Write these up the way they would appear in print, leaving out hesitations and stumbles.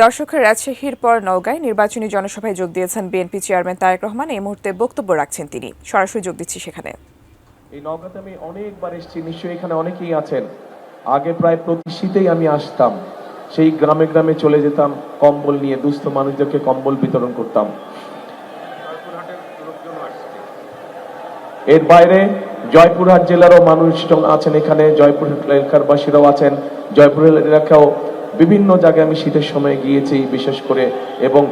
দর্শকের রাজশাহীর পর নওগাঁয় নির্বাচনী জনসভায় যোগ দিয়েছেন বিএনপি চেয়ারম্যান তারেক রহমান। এই মুহূর্তে বক্তব্য রাখছেন তিনি। সরাসরি যোগ দিচ্ছি সেখানে। এই নওগাঁতে আমি অনেকবার এসেছি, নিশ্চয়ই এখানে অনেকেই আছেন। আগে প্রায় প্রতি শীতেই আমি আসতাম, সেই গ্রামে গ্রামে চলে যেতাম, কম্বল নিয়ে দুস্থ মানুষদেরকে কম্বল বিতরণ করতাম। এর বাইরে জয়পুরহাট জেলারও মানুষজন আছেন, এখানে জয়পুর এলাকার বাসীরাও আছেন। জয়পুর এলাকাও বিভিন্ন জায়গায় আমি শীতের সময় গিয়েছি বিশেষ করে, এবং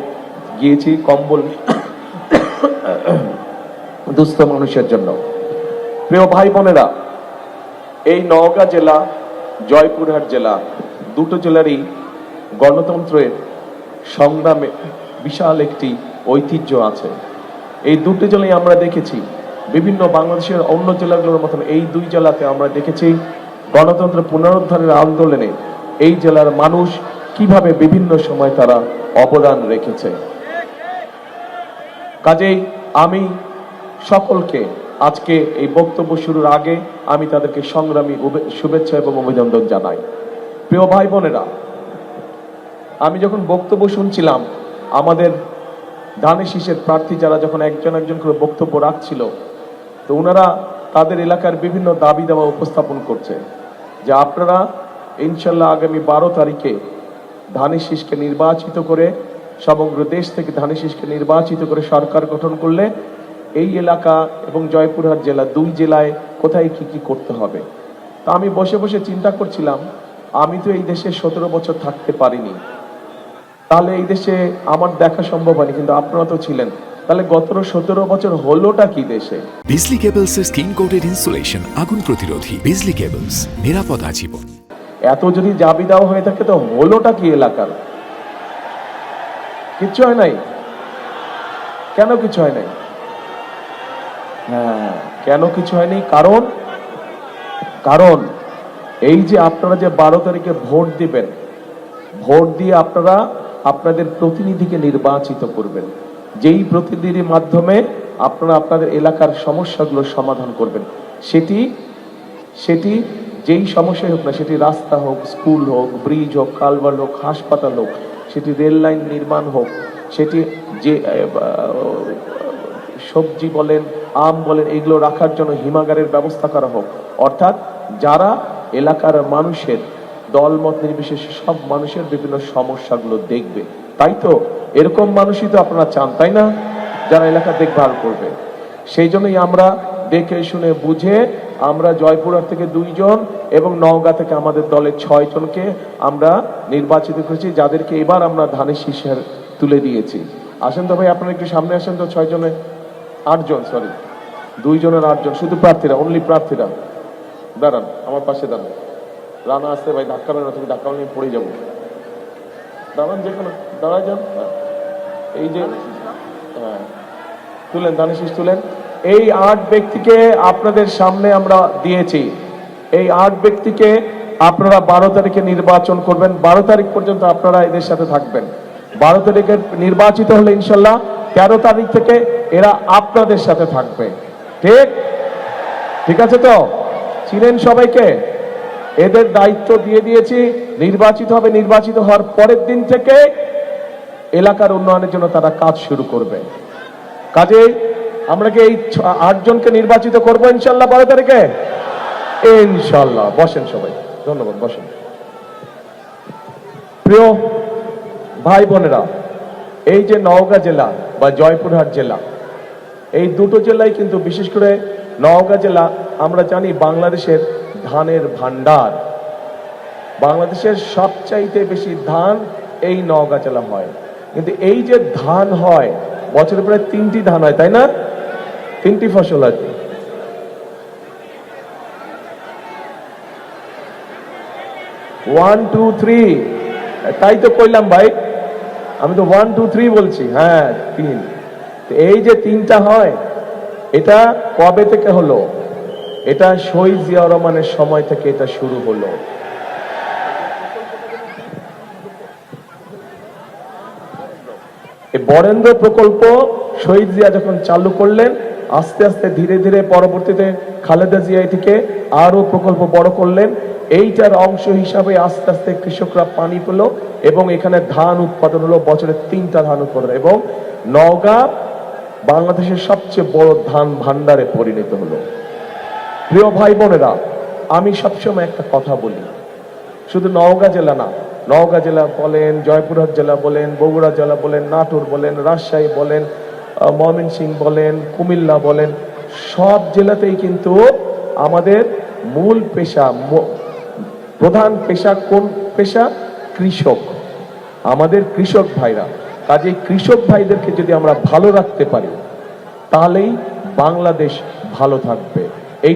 গিয়েছি কম্বল দুস্থ মানুষের জন্য। প্রিয় ভাই বোনেরা, এই নওগাঁ জেলা, জয়পুরহাট জেলা, দুটো জেলারই গণতন্ত্রের সংগ্রামে বিশাল একটি ঐতিহ্য আছে। এই দুটো জেলায় আমরা দেখেছি, বিভিন্ন বাংলাদেশের অন্য জেলাগুলোর মতন এই দুই জেলাতে আমরা দেখেছি গণতন্ত্র পুনরুদ্ধারের আন্দোলনে এই জেলার মানুষ কিভাবে বিভিন্ন সময় তারা অবদান রেখেছে। কাজেই আমি সকলকে আজকে এই বক্তব্য শুরুর আগে আমি তাদেরকে সংগ্রামী শুভেচ্ছা এবং অভিনন্দন জানাই। প্রিয় ভাই বোনেরা, আমি যখন বক্তব্য শুনছিলাম, আমাদের ধানের শীষের প্রার্থী যারা যখন একজন একজন করে বক্তব্য রাখছিল, তো ওনারা তাদের এলাকার বিভিন্ন দাবি দাওয়া উপস্থাপন করছে যে আপনারা ইনশাল্লাহ আগামী 12 তারিখে ধানের শীষকে নির্বাচিত করে, সমগ্র দেশ থেকে ধানের শীষকে নির্বাচিত করে সরকার গঠন করলে এই এলাকা এবং জয়পুরহাট জেলা, দুই জেলায় কোথায় কি কি করতে হবে। তা আমি বসে বসে চিন্তা করছিলাম, আমি তো এই দেশে 17 বছর থাকতে পারিনি, তাহলে এই দেশে আমার দেখা সম্ভব হয়নি, কিন্তু আপনারা তো ছিলেন, তাহলে গত 17 বছর হলোটা কি দেশে? বিজলি কেবলস এর স্কিন কোটেড ইনসুলেশন আগুন প্রতিরোধী। বিজলি কেবলস, নিরাপদ আজীবন। এত যদি দাবি দেওয়া হয়ে থাকে তো হলোটা কি এলাকার? কিচ্ছু হয় নাই। কেন কিছু হয় নাই? হ্যাঁ, কেন কিছু হয়নি? কারণ এই যে আপনারা যে 12 তারিখে ভোট দিবেন, ভোট দিয়ে আপনারা আপনাদের প্রতিনিধিকে নির্বাচিত করবেন, যেই প্রতিনিধির মাধ্যমে আপনারা আপনাদের এলাকার সমস্যাগুলো সমাধান করবেন। সেটি যেই সমস্যাই হোক না, সেটি রাস্তা হোক, স্কুল হোক, ব্রিজ হোক, কালভার্ট হোক, হাসপাতাল হোক, সেটি রেল লাইন নির্মাণ হোক, সেটি যে সবজি বলেন, আম বলেন, এগুলো রাখার জন্য হিমাগারের ব্যবস্থা করা হোক। অর্থাৎ যারা এলাকার মানুষের দলমত নির্বিশেষে সব মানুষের বিভিন্ন সমস্যাগুলো দেখবে, তাই তো এরকম মানুষই তো আপনারা চান, তাই না? যারা এলাকা দেখভাল করবে। সেই জন্যই আমরা দেখে শুনে বুঝে আমরা জয়পুরহাট থেকে 2 জন এবং নওগাঁ থেকে আমাদের দলের 6 জনকে আমরা নির্বাচিত করেছি, যাদেরকে এবার আমরা ধানের শীষের তুলে দিয়েছি। আসেন তো ভাই, আপনারা একটু সামনে আসেন তো। 6 জনে 8 জন, সরি 2 জনের 8 জন, শুধু প্রার্থীরা, অনলি প্রার্থীরা। দাঁড়ান, আমার পাশে দাঁড়ান। রানা আসতে ভাই, ধাক্কা মেরে না, তুমি ধাক্কা নিয়ে পড়ে যাবো। দাঁড়ান, যে কোনো দাঁড়ায় যান। এই যে হ্যাঁ, তুলেন, ধানের শীষ তুলেন। এই 8 ব্যক্তিকে আপনাদের সামনে আমরা দিয়েছি। এই 8 ব্যক্তিকে আপনারা 12 তারিখে নির্বাচন করবেন। 12 তারিখ পর্যন্ত আপনারা এদের সাথে থাকবেন। 12 তারিখে নির্বাচিত হলে ইনশাল্লাহ 13 তারিখ থেকে এরা আপনাদের সাথে থাকবে। ঠিক আছে তো? চিনেন সবাইকে? এদের দায়িত্ব দিয়ে দিয়েছি, নির্বাচিত হবে, নির্বাচিত হওয়ার পরের দিন থেকে এলাকার উন্নয়নের জন্য তারা কাজ শুরু করবে। কাজে আমরা কি এই 8 জনকে নির্বাচিত করবো ইনশাল্লাহ 12 তারিখে? ইনশাল্লাহ। বসেন সবাই, ধন্যবাদ, বসেন। প্রিয় ভাই বোনেরা, এই যে নওগাঁ জেলা বা জয়পুরহাট জেলা, এই দুটো জেলায় কিন্তু, বিশেষ করে নওগাঁ জেলা, আমরা জানি বাংলাদেশের ধানের ভান্ডার। বাংলাদেশের সবচাইতে বেশি ধান এই নওগাঁ জেলা হয়। কিন্তু এই যে ধান হয়, বছরে প্রায় 3টি ধান হয়, তাই না? 3টি ফসল হয়। 1 2 3, তাই তো কইলাম ভাই, আমি তো 1 2 3 বলছি। হ্যাঁ, 3। এই যে 3টা হয়, এটা কবে থেকে হলো? এটা শহীদ জিয়াউর রহমানের সময় থেকে এটা শুরু হলো। এই বরেন্দ্র প্রকল্প শহীদ জিয়া যখন চালু করলেন, আস্তে আস্তে ধীরে ধীরে পরবর্তীতে খালেদা জিয়া থেকে আরো প্রকল্প বড় করলেন। এইটার অংশ হিসাবে আস্তে আস্তে কৃষকরা পানি পেল এবং এখানে ধান উৎপাদন হলো, বছরে 3টা ধান উৎপাদন, এবং নওগাঁ বাংলাদেশের সবচেয়ে বড় ধান ভান্ডারে পরিণত হলো। প্রিয় ভাই বোনেরা, আমি সবসময় একটা কথা বলি, শুধু নওগাঁ জেলা না, নওগাঁ জেলা বলেন, জয়পুরহাট জেলা বলেন, বগুড়া জেলা বলেন, নাটোর বলেন, রাজশাহী বলেন, ময়মনসিংহ বলেন, কুমিল্লা বলেন, সব জেলাতেই কিন্তু আমাদের মূল পেশা, প্রধান পেশা কোন পেশা? কৃষক। আমাদের কৃষক ভাইরা, কাজেই কৃষক ভাইদেরকে যদি আমরা ভালো রাখতে পারি তাহলেই বাংলাদেশ ভালো থাকবে। এই